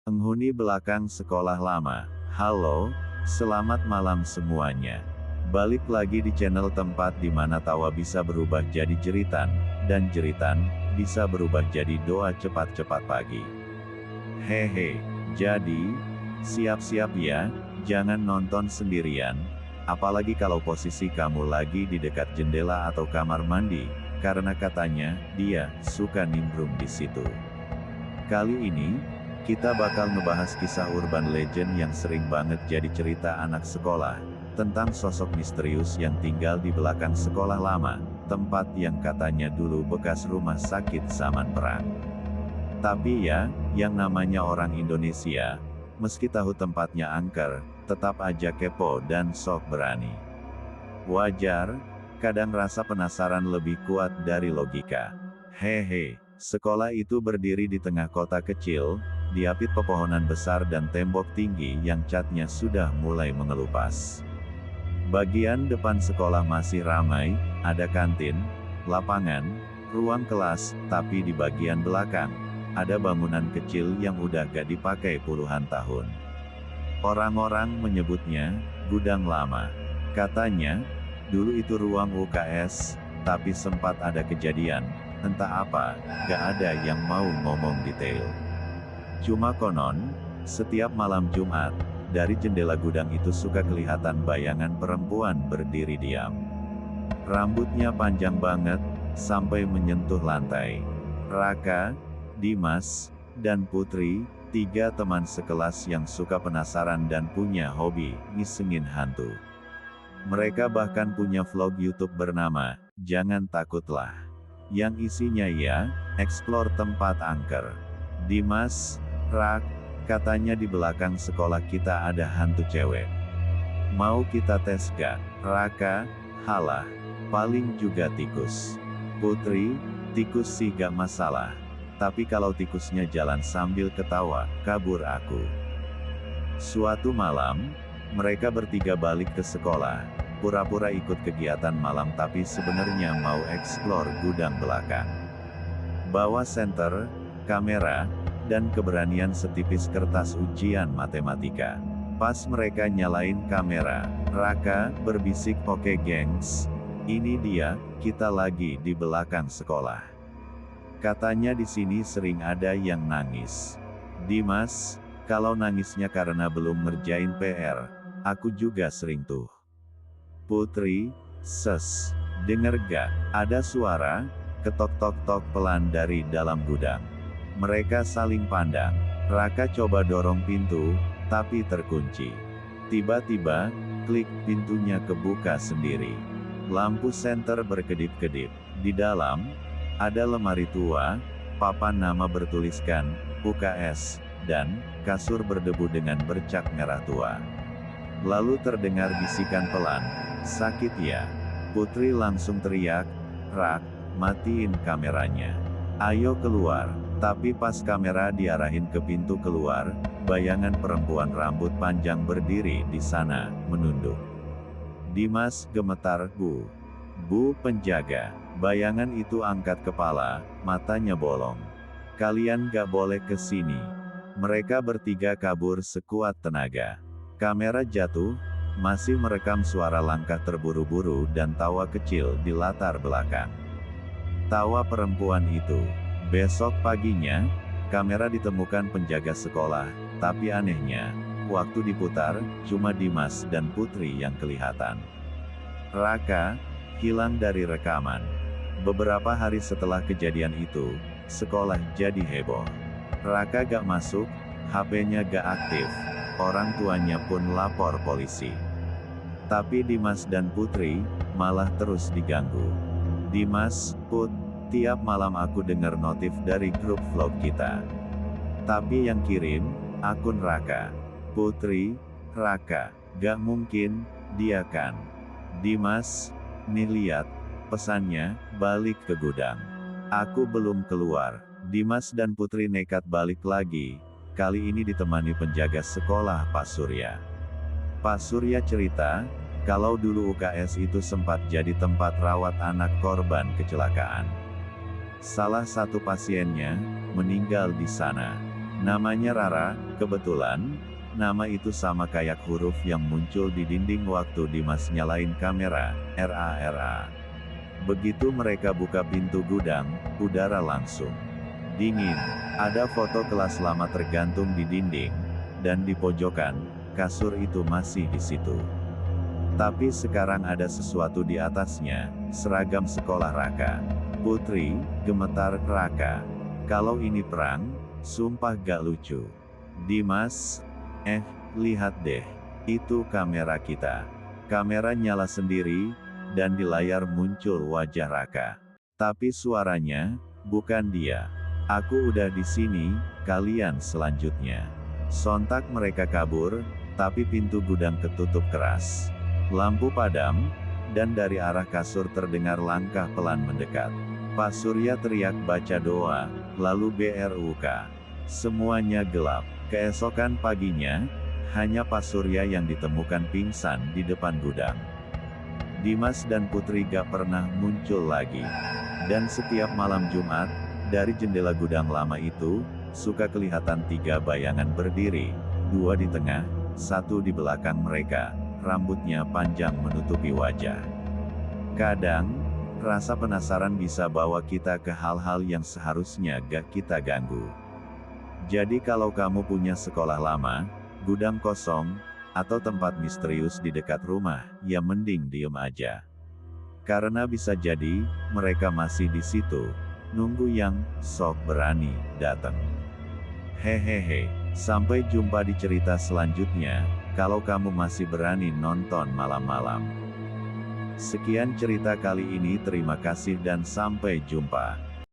Penghuni belakang sekolah lama. Halo, selamat malam semuanya. Balik lagi di channel tempat di mana tawa bisa berubah jadi jeritan, dan jeritan bisa berubah jadi doa cepat-cepat pagi. Hehe, jadi, siap-siap ya, jangan nonton sendirian, apalagi kalau posisi kamu lagi di dekat jendela atau kamar mandi, karena katanya, dia suka nimbrung di situ. Kali ini, kita bakal ngebahas kisah urban legend yang sering banget jadi cerita anak sekolah, tentang sosok misterius yang tinggal di belakang sekolah lama, tempat yang katanya dulu bekas rumah sakit zaman perang. Tapi ya, yang namanya orang Indonesia, meski tahu tempatnya angker, tetap aja kepo dan sok berani. Wajar, kadang rasa penasaran lebih kuat dari logika. Hehe, sekolah itu berdiri di tengah kota kecil, diapit pepohonan besar dan tembok tinggi yang catnya sudah mulai mengelupas. Bagian depan sekolah masih ramai, ada kantin, lapangan, ruang kelas, tapi di bagian belakang, ada bangunan kecil yang udah gak dipakai puluhan tahun. Orang-orang menyebutnya, gudang lama. Katanya, dulu itu ruang UKS, tapi sempat ada kejadian, entah apa, gak ada yang mau ngomong detail. Cuma konon, setiap malam Jumat, dari jendela gudang itu suka kelihatan bayangan perempuan berdiri diam. Rambutnya panjang banget, sampai menyentuh lantai. Raka, Dimas, dan Putri, 3 teman sekelas yang suka penasaran dan punya hobi ngisengin hantu. Mereka bahkan punya vlog YouTube bernama, Jangan Takutlah. Yang isinya ya, explore tempat angker. Dimas, Rak, katanya di belakang sekolah kita ada hantu cewek. Mau kita tes gak? Raka, halah, paling juga tikus. Putri, tikus sih gak masalah. Tapi kalau tikusnya jalan sambil ketawa, kabur aku. Suatu malam, mereka bertiga balik ke sekolah, pura-pura ikut kegiatan malam tapi sebenarnya mau eksplor gudang belakang. Bawa senter, kamera, dan keberanian setipis kertas ujian matematika. Pas mereka nyalain kamera, Raka berbisik, "Oke gengs, ini dia, kita lagi di belakang sekolah." Katanya di sini sering ada yang nangis. Dimas, kalau nangisnya karena belum ngerjain PR, aku juga sering tuh. Putri, ses, denger gak? Ada suara, ketok-tok-tok pelan dari dalam gudang. Mereka saling pandang. Raka coba dorong pintu, tapi terkunci. Tiba-tiba, klik, pintunya kebuka sendiri. Lampu senter berkedip-kedip. Di dalam, ada lemari tua, papan nama bertuliskan, UKS, dan kasur berdebu dengan bercak merah tua. Lalu terdengar bisikan pelan, "Sakit ya?" Putri langsung teriak, "Rak, matiin kameranya. Ayo keluar." Tapi pas kamera diarahin ke pintu keluar, bayangan perempuan rambut panjang berdiri di sana, menunduk. Dimas gemetar, Bu penjaga." Bayangan itu angkat kepala, matanya bolong. "Kalian gak boleh ke sini." Mereka bertiga kabur sekuat tenaga. Kamera jatuh, masih merekam suara langkah terburu-buru dan tawa kecil di latar belakang. Tawa perempuan itu. Besok paginya, kamera ditemukan penjaga sekolah, tapi anehnya, waktu diputar, cuma Dimas dan Putri yang kelihatan. Raka hilang dari rekaman. Beberapa hari setelah kejadian itu, sekolah jadi heboh. Raka gak masuk, HP-nya gak aktif, orang tuanya pun lapor polisi. Tapi Dimas dan Putri malah terus diganggu. "Dimas, Put, tiap malam aku dengar notif dari grup vlog kita. Tapi yang kirim, akun Raka." Putri, "Raka, gak mungkin, dia kan." Dimas, "Nih lihat, pesannya, balik ke gudang." "Aku belum keluar." Dimas dan Putri nekat balik lagi, kali ini ditemani penjaga sekolah Pak Surya. Pak Surya cerita, kalau dulu UKS itu sempat jadi tempat rawat anak korban kecelakaan. Salah satu pasiennya meninggal di sana. Namanya Rara, kebetulan, nama itu sama kayak huruf yang muncul di dinding waktu Dimas nyalain kamera, RA. Begitu mereka buka pintu gudang, udara langsung dingin. Ada foto kelas lama tergantung di dinding, dan di pojokan, kasur itu masih di situ. Tapi sekarang ada sesuatu di atasnya, seragam sekolah Raka. Putri, gemetar Raka. Kalau ini perang, sumpah gak lucu. Dimas, lihat deh. Itu kamera kita. Kamera nyala sendiri, dan di layar muncul wajah Raka. Tapi suaranya, bukan dia. Aku udah di sini, kalian selanjutnya. Sontak mereka kabur, tapi pintu gudang ketutup keras. Lampu padam, dan dari arah kasur terdengar langkah pelan mendekat. Pak Surya teriak baca doa, lalu BRUK. Semuanya gelap. Keesokan paginya, hanya Pak Surya yang ditemukan pingsan di depan gudang. Dimas dan Putri gak pernah muncul lagi. Dan setiap malam Jumat, dari jendela gudang lama itu, suka kelihatan 3 bayangan berdiri, 2 di tengah, 1 di belakang mereka, rambutnya panjang menutupi wajah. Kadang, rasa penasaran bisa bawa kita ke hal-hal yang seharusnya gak kita ganggu. Jadi kalau kamu punya sekolah lama, gudang kosong, atau tempat misterius di dekat rumah, ya mending diem aja. Karena bisa jadi, mereka masih di situ, nunggu yang sok berani datang. Hehehe, sampai jumpa di cerita selanjutnya, kalau kamu masih berani nonton malam-malam. Sekian cerita kali ini, terima kasih dan sampai jumpa.